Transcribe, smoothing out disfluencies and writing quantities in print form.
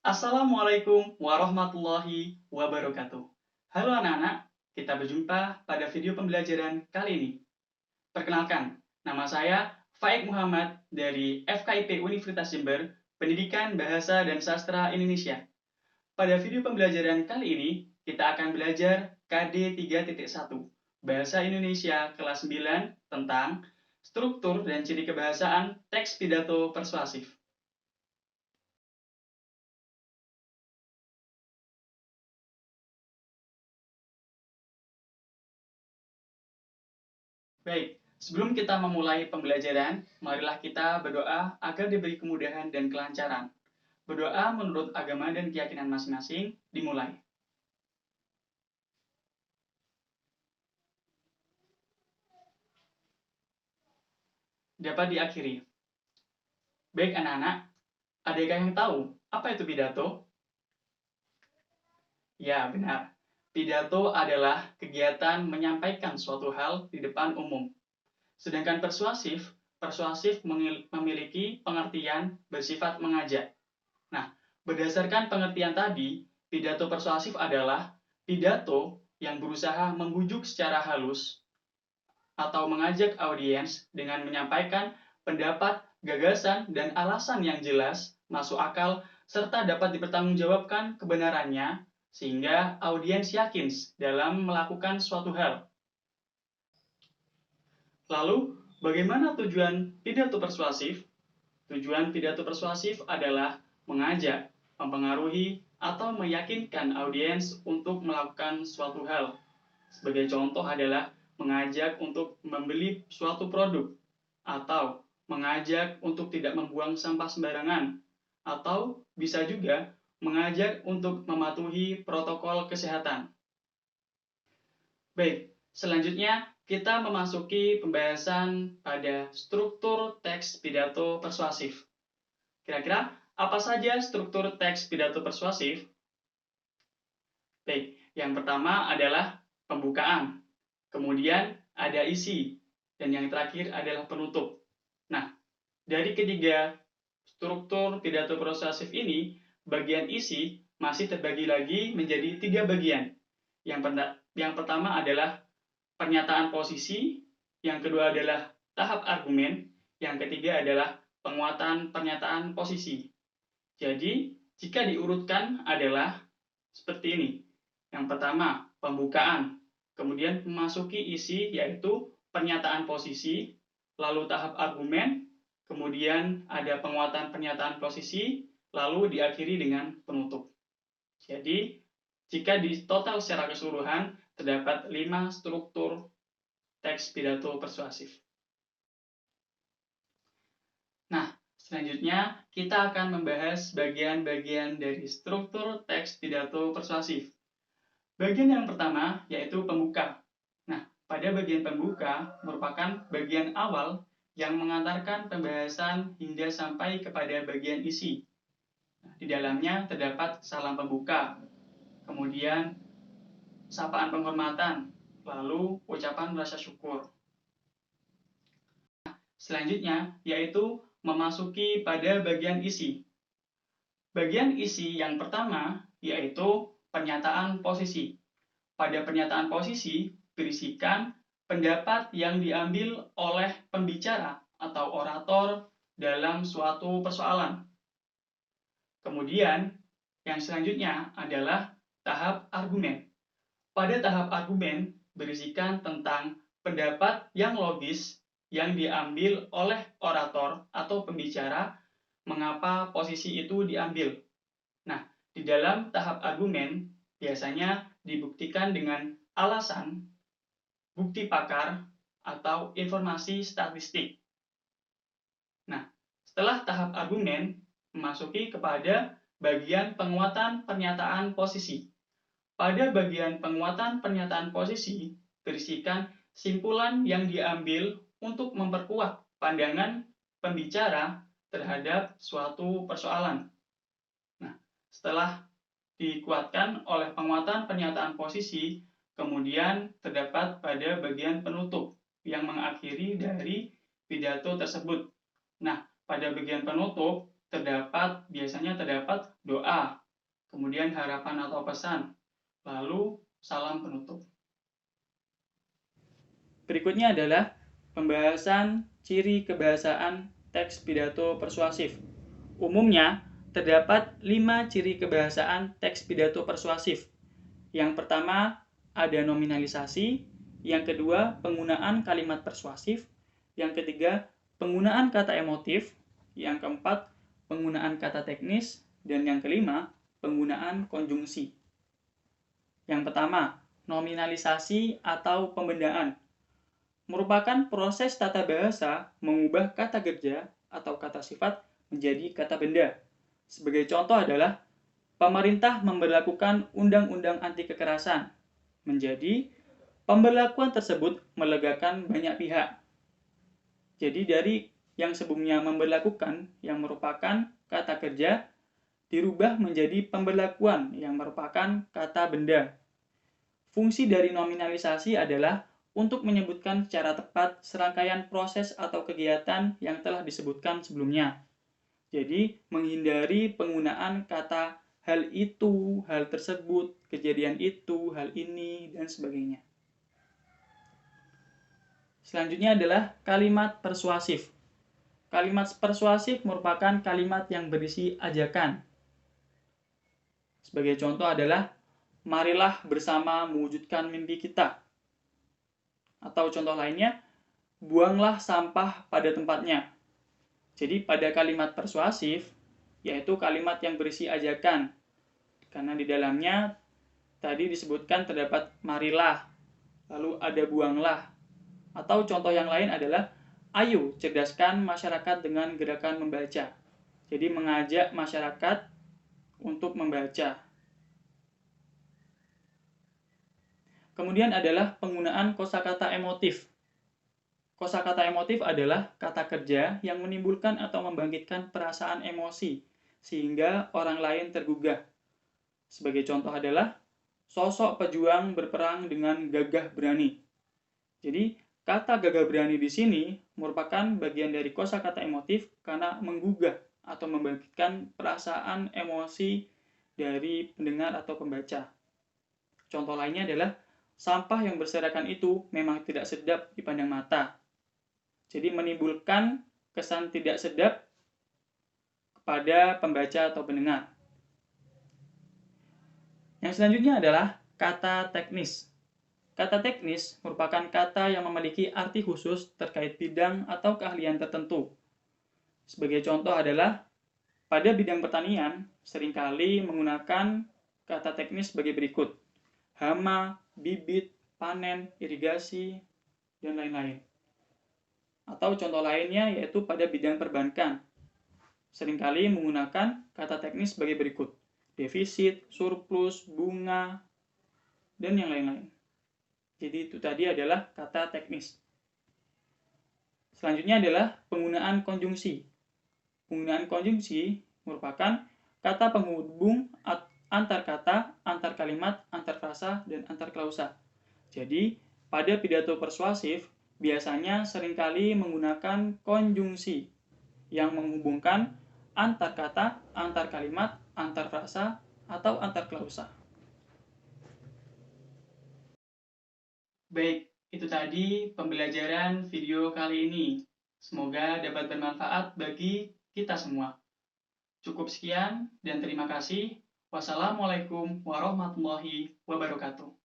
Assalamualaikum warahmatullahi wabarakatuh. Halo anak-anak, kita berjumpa pada video pembelajaran kali ini. Perkenalkan, nama saya Faik Muhammad dari FKIP Universitas Jember, Pendidikan Bahasa dan Sastra Indonesia. Pada video pembelajaran kali ini, kita akan belajar KD 3.1, Bahasa Indonesia kelas 9 tentang struktur dan ciri kebahasaan teks pidato persuasif. Baik, sebelum kita memulai pembelajaran, marilah kita berdoa agar diberi kemudahan dan kelancaran. Berdoa menurut agama dan keyakinan masing-masing, dimulai. Dapat diakhiri. Baik anak-anak, adakah yang tahu apa itu pidato? Ya, benar. Pidato adalah kegiatan menyampaikan suatu hal di depan umum. Sedangkan persuasif memiliki pengertian bersifat mengajak. Nah, berdasarkan pengertian tadi, pidato persuasif adalah pidato yang berusaha membujuk secara halus atau mengajak audiens dengan menyampaikan pendapat, gagasan, dan alasan yang jelas, masuk akal, serta dapat dipertanggungjawabkan kebenarannya sehingga audiens yakin dalam melakukan suatu hal. Lalu, bagaimana tujuan pidato persuasif? Tujuan pidato persuasif adalah mengajak, mempengaruhi, atau meyakinkan audiens untuk melakukan suatu hal. Sebagai contoh adalah mengajak untuk membeli suatu produk, atau mengajak untuk tidak membuang sampah sembarangan, atau bisa juga mengajak untuk mematuhi protokol kesehatan. Baik, selanjutnya kita memasuki pembahasan pada struktur teks pidato persuasif. Kira-kira apa saja struktur teks pidato persuasif? Baik, yang pertama adalah pembukaan, kemudian ada isi, dan yang terakhir adalah penutup. Nah, dari ketiga struktur pidato persuasif ini, bagian isi masih terbagi lagi menjadi 3 bagian. Yang pertama adalah pernyataan posisi, yang kedua adalah tahap argumen, yang ketiga adalah penguatan pernyataan posisi. Jadi, jika diurutkan adalah seperti ini. Yang pertama, pembukaan, kemudian memasuki isi yaitu pernyataan posisi, lalu tahap argumen, kemudian ada penguatan pernyataan posisi, lalu diakhiri dengan penutup. Jadi, jika di total secara keseluruhan terdapat 5 struktur teks pidato persuasif. Nah, selanjutnya kita akan membahas bagian-bagian dari struktur teks pidato persuasif. Bagian yang pertama yaitu pembuka. Nah, pada bagian pembuka merupakan bagian awal yang mengantarkan pembahasan hingga sampai kepada bagian isi. Nah, di dalamnya terdapat salam pembuka, kemudian sapaan penghormatan, lalu ucapan rasa syukur. Selanjutnya yaitu memasuki pada bagian isi. Bagian isi yang pertama yaitu pernyataan posisi. Pada pernyataan posisi berisikan pendapat yang diambil oleh pembicara atau orator dalam suatu persoalan. Kemudian yang selanjutnya adalah tahap argumen. Pada tahap argumen berisikan tentang pendapat yang logis yang diambil oleh orator atau pembicara mengapa posisi itu diambil. Nah, di dalam tahap argumen biasanya dibuktikan dengan alasan, bukti pakar, atau informasi statistik. Nah, setelah tahap argumen memasuki kepada bagian penguatan pernyataan posisi. Pada bagian penguatan pernyataan posisi berisikan simpulan yang diambil untuk memperkuat pandangan pembicara terhadap suatu persoalan. Nah, setelah dikuatkan oleh penguatan pernyataan posisi, kemudian terdapat pada bagian penutup yang mengakhiri dari pidato tersebut. Nah, pada bagian penutup biasanya terdapat doa, kemudian harapan atau pesan, lalu salam penutup. Berikutnya adalah pembahasan ciri kebahasaan teks pidato persuasif. Umumnya, terdapat 5 ciri kebahasaan teks pidato persuasif. Yang pertama, ada nominalisasi. Yang kedua, penggunaan kalimat persuasif. Yang ketiga, penggunaan kata emotif. Yang keempat, penggunaan kata teknis. Dan yang kelima, penggunaan konjungsi. Yang pertama, nominalisasi atau pembendaan. Merupakan proses tata bahasa mengubah kata kerja atau kata sifat menjadi kata benda. Sebagai contoh adalah pemerintah memberlakukan undang-undang anti kekerasan. Menjadi pemberlakuan tersebut melegakan banyak pihak. Jadi dari yang sebelumnya memberlakukan yang merupakan kata kerja dirubah menjadi pemberlakuan yang merupakan kata benda. Fungsi dari nominalisasi adalah untuk menyebutkan secara tepat serangkaian proses atau kegiatan yang telah disebutkan sebelumnya. Jadi, menghindari penggunaan kata hal itu, hal tersebut, kejadian itu, hal ini, dan sebagainya. Selanjutnya adalah kalimat persuasif. Kalimat persuasif merupakan kalimat yang berisi ajakan. Sebagai contoh adalah, marilah bersama mewujudkan mimpi kita. Atau contoh lainnya, buanglah sampah pada tempatnya. Jadi pada kalimat persuasif, yaitu kalimat yang berisi ajakan. Karena di dalamnya tadi disebutkan terdapat marilah, lalu ada buanglah. Atau contoh yang lain adalah, ayo cerdaskan masyarakat dengan gerakan membaca. Jadi mengajak masyarakat untuk membaca. Kemudian adalah penggunaan kosakata emotif. Kosakata emotif adalah kata kerja yang menimbulkan atau membangkitkan perasaan emosi, sehingga orang lain tergugah. Sebagai contoh adalah, sosok pejuang berperang dengan gagah berani. Jadi, kata gagah berani di sini merupakan bagian dari kosakata emotif karena menggugah atau membangkitkan perasaan emosi dari pendengar atau pembaca. Contoh lainnya adalah, sampah yang berserakan itu memang tidak sedap dipandang mata. Jadi menimbulkan kesan tidak sedap kepada pembaca atau pendengar. Yang selanjutnya adalah kata teknis. Kata teknis merupakan kata yang memiliki arti khusus terkait bidang atau keahlian tertentu. Sebagai contoh adalah, pada bidang pertanian seringkali menggunakan kata teknis sebagai berikut: hama, bibit, panen, irigasi, dan lain-lain. Atau contoh lainnya yaitu pada bidang perbankan. Seringkali menggunakan kata teknis sebagai berikut: defisit, surplus, bunga, dan yang lain-lain. Jadi itu tadi adalah kata teknis. Selanjutnya adalah penggunaan konjungsi. Penggunaan konjungsi merupakan kata penghubung antar kata, antar kalimat, antar frasa, dan antar klausa. Jadi, pada pidato persuasif, biasanya seringkali menggunakan konjungsi yang menghubungkan antar kata, antar kalimat, antar frasa, atau antar klausa. Baik, itu tadi pembelajaran video kali ini. Semoga dapat bermanfaat bagi kita semua. Cukup sekian dan terima kasih. Wassalamualaikum warahmatullahi wabarakatuh.